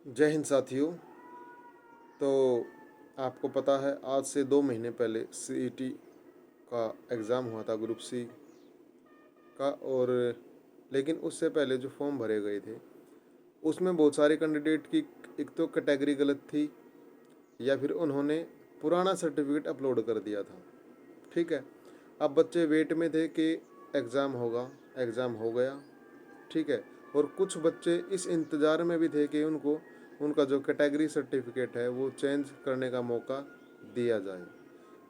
जय हिंद साथियों। तो आपको पता है आज से 2 महीने पहले सीईटी का एग्ज़ाम हुआ था, ग्रुप सी का। और लेकिन उससे पहले जो फॉर्म भरे गए थे उसमें बहुत सारे कैंडिडेट की एक तो कैटेगरी गलत थी, या फिर उन्होंने पुराना सर्टिफिकेट अपलोड कर दिया था। ठीक है, अब बच्चे वेट में थे कि एग्ज़ाम होगा, एग्ज़ाम हो गया। ठीक है, और कुछ बच्चे इस इंतज़ार में भी थे कि उनको उनका जो कैटेगरी सर्टिफिकेट है वो चेंज करने का मौका दिया जाए।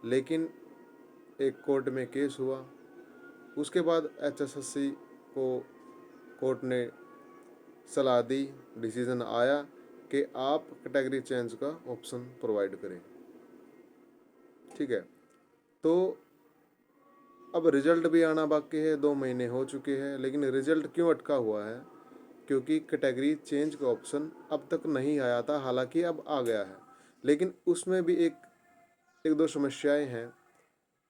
लेकिन एक कोर्ट में केस हुआ, उसके बाद एचएसएससी को कोर्ट ने सलाह दी, डिसीजन आया कि आप कैटेगरी चेंज का ऑप्शन प्रोवाइड करें। ठीक है, तो अब रिजल्ट भी आना बाकी है, 2 महीने हो चुके हैं, लेकिन रिजल्ट क्यों अटका हुआ है? क्योंकि कैटेगरी चेंज का ऑप्शन अब तक नहीं आया था, हालांकि अब आ गया है। लेकिन उसमें भी एक एक दो समस्याएं हैं।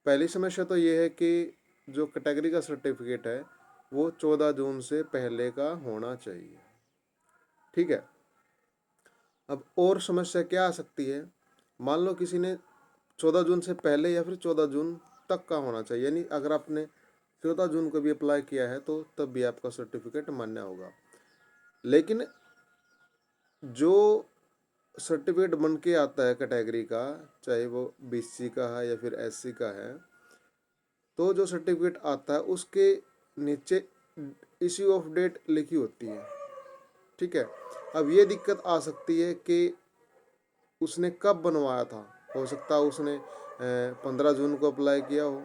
पहली समस्या तो ये है कि जो कैटेगरी का सर्टिफिकेट है वो 14 जून से पहले का होना चाहिए। ठीक है, अब और समस्या क्या आ सकती है? मान लो किसी ने 14 जून से पहले या फिर 14 जून तक का होना चाहिए, यानी अगर आपने 14 जून को भी अप्लाई किया है तो तब भी आपका सर्टिफिकेट मान्य होगा। लेकिन जो सर्टिफिकेट बन के आता है कैटेगरी का, चाहे वो बीसी का है या फिर एससी का है, तो जो सर्टिफिकेट आता है उसके नीचे इश्यू ऑफ डेट लिखी होती है। ठीक है, अब ये दिक्कत आ सकती है कि उसने कब बनवाया था। हो सकता है उसने 15 जून को अप्लाई किया हो,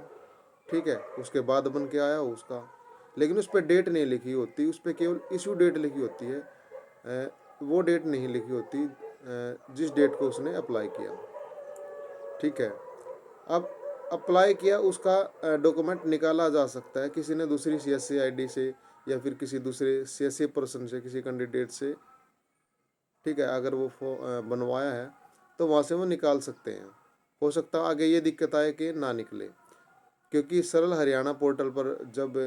ठीक है, उसके बाद बन के आया हो उसका, लेकिन उस पर डेट नहीं लिखी होती, उस पर केवल इशू डेट लिखी होती है। वो डेट नहीं लिखी होती जिस डेट को उसने अप्लाई किया। ठीक है, अब अप्लाई किया उसका डॉक्यूमेंट निकाला जा सकता है किसी ने दूसरी सीएससी आईडी से या फिर किसी दूसरे सीएससी पर्सन से, किसी कैंडिडेट से। ठीक है, अगर वो बनवाया है तो वहाँ से वो निकाल सकते हैं। हो सकता है आगे ये दिक्कत आए कि ना निकले, क्योंकि सरल हरियाणा पोर्टल पर जब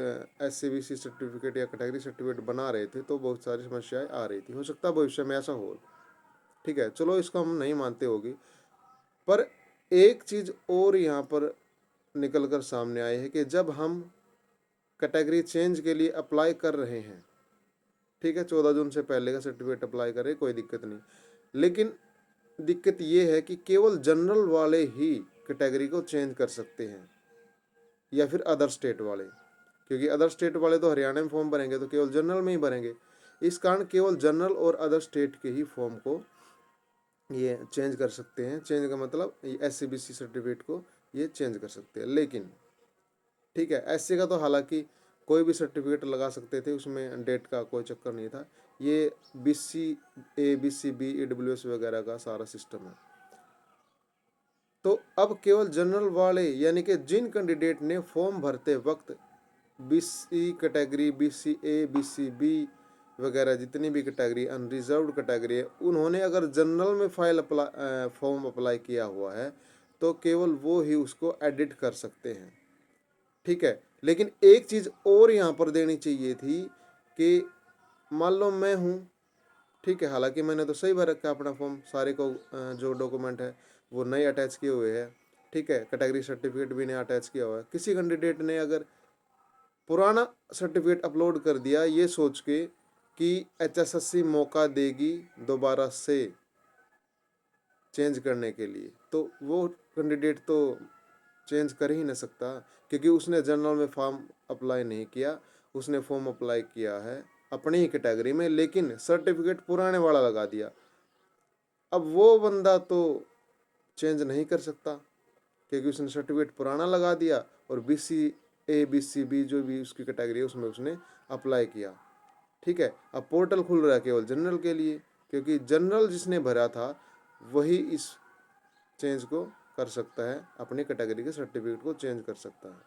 एससीबीसी सर्टिफिकेट या कैटेगरी सर्टिफिकेट बना रहे थे तो बहुत सारी समस्याएं आ रही थी। हो सकता है भविष्य में ऐसा हो। ठीक है, चलो इसको हम नहीं मानते होगी, पर एक चीज़ और यहाँ पर निकल कर सामने आई है कि जब हम कैटेगरी चेंज के लिए अप्लाई कर रहे हैं, ठीक है, 14 जून से पहले का सर्टिफिकेट अप्लाई करें, कोई दिक्कत नहीं। लेकिन दिक्कत ये है कि केवल जनरल वाले ही कैटेगरी को चेंज कर सकते हैं, या फिर अदर स्टेट वाले, क्योंकि अदर स्टेट वाले तो हरियाणा में फॉर्म भरेंगे तो केवल जनरल में ही भरेंगे। इस कारण केवल जनरल और अदर स्टेट के ही फॉर्म को ये चेंज कर सकते हैं। चेंज का मतलब एससीबीसी सर्टिफिकेट को ये चेंज कर सकते हैं। लेकिन ठीक है, एससी का तो हालांकि कोई भी सर्टिफिकेट लगा सकते थे, उसमें डेट का कोई चक्कर नहीं था। ये बीसी ए, बीसी बी, ईडब्ल्यूएस वगैरह का सारा सिस्टम है। तो अब केवल जनरल वाले, यानी कि जिन कैंडिडेट ने फॉर्म भरते वक्त बीसी कैटेगरी, बीसी ए, बीसी बी वगैरह जितनी भी कैटेगरी अनरिजर्व्ड कैटेगरी है, उन्होंने अगर जनरल में फॉर्म अप्लाई किया हुआ है तो केवल वो ही उसको एडिट कर सकते हैं। ठीक है, लेकिन एक चीज़ और यहाँ पर देनी चाहिए थी कि मान लो मैं हूँ, ठीक है, हालांकि मैंने तो सही भर रखा है अपना फॉर्म, सारे को जो डॉक्यूमेंट है वो नए अटैच किए हुए हैं। ठीक है, कैटेगरी सर्टिफिकेट भी नया अटैच किया हुआ है। किसी कैंडिडेट ने अगर पुराना सर्टिफिकेट अपलोड कर दिया ये सोच के कि एचएसएससी मौका देगी दोबारा से चेंज करने के लिए, तो वो कैंडिडेट तो चेंज कर ही नहीं सकता, क्योंकि उसने जनरल में फॉर्म अप्लाई नहीं किया, उसने फॉर्म अप्लाई किया है अपनी ही कैटेगरी में, लेकिन सर्टिफिकेट पुराने वाला लगा दिया। अब वो बंदा तो चेंज नहीं कर सकता, क्योंकि उसने सर्टिफिकेट पुराना लगा दिया और बीसी ए, बीसी बी जो भी उसकी कैटेगरी है उसमें उसने अप्लाई किया। ठीक है, अब पोर्टल खुल रहा है केवल जनरल के लिए, क्योंकि जनरल जिसने भरा था वही इस चेंज को कर सकता है, अपनी कैटेगरी के सर्टिफिकेट को चेंज कर सकता है।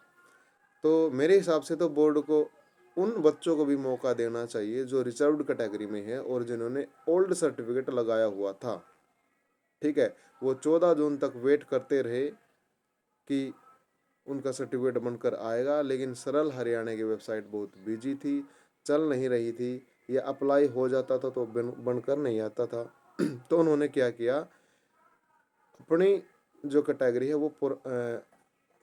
तो मेरे हिसाब से तो बोर्ड को उन बच्चों को भी मौका देना चाहिए जो रिजर्व्ड कैटेगरी में है और जिन्होंने ओल्ड सर्टिफिकेट लगाया हुआ था। ठीक है, वो 14 जून तक वेट करते रहे कि उनका सर्टिफिकेट बनकर आएगा, लेकिन सरल हरियाणा की वेबसाइट बहुत बिजी थी, चल नहीं रही थी, या अप्लाई हो जाता था तो बनकर नहीं आता था। तो उन्होंने क्या किया, अपनी जो कैटेगरी है वो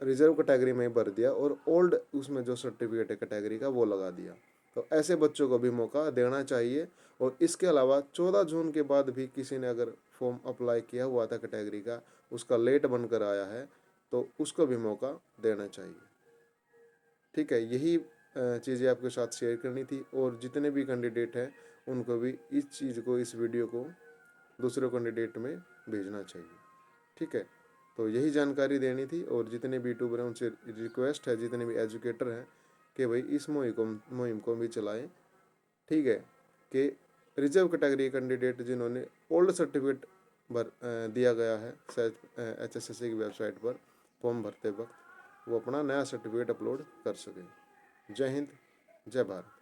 रिजर्व कैटेगरी में ही भर दिया और ओल्ड उसमें जो सर्टिफिकेट है कैटेगरी का वो लगा दिया। तो ऐसे बच्चों को भी मौका देना चाहिए। और इसके अलावा 14 जून के बाद भी किसी ने अगर फॉर्म अप्लाई किया हुआ था कैटेगरी का, उसका लेट बनकर आया है, तो उसको भी मौका देना चाहिए। ठीक है, यही चीज़ें आपके साथ शेयर करनी थी। और जितने भी कैंडिडेट हैं उनको भी इस चीज़ को, इस वीडियो को दूसरे कैंडिडेट में भेजना चाहिए। ठीक है, तो यही जानकारी देनी थी। और जितने भी यूट्यूबर हैं उनसे रिक्वेस्ट है, जितने भी एजुकेटर हैं, कि भाई इस मुहिम को भी चलाएं। ठीक है, कि रिजर्व कैटेगरी कैंडिडेट जिन्होंने ओल्ड सर्टिफिकेट दिया गया है शायद HSSC की वेबसाइट पर फॉर्म भरते वक्त, वो अपना नया सर्टिफिकेट अपलोड कर सकें। जय हिंद, जय भारत।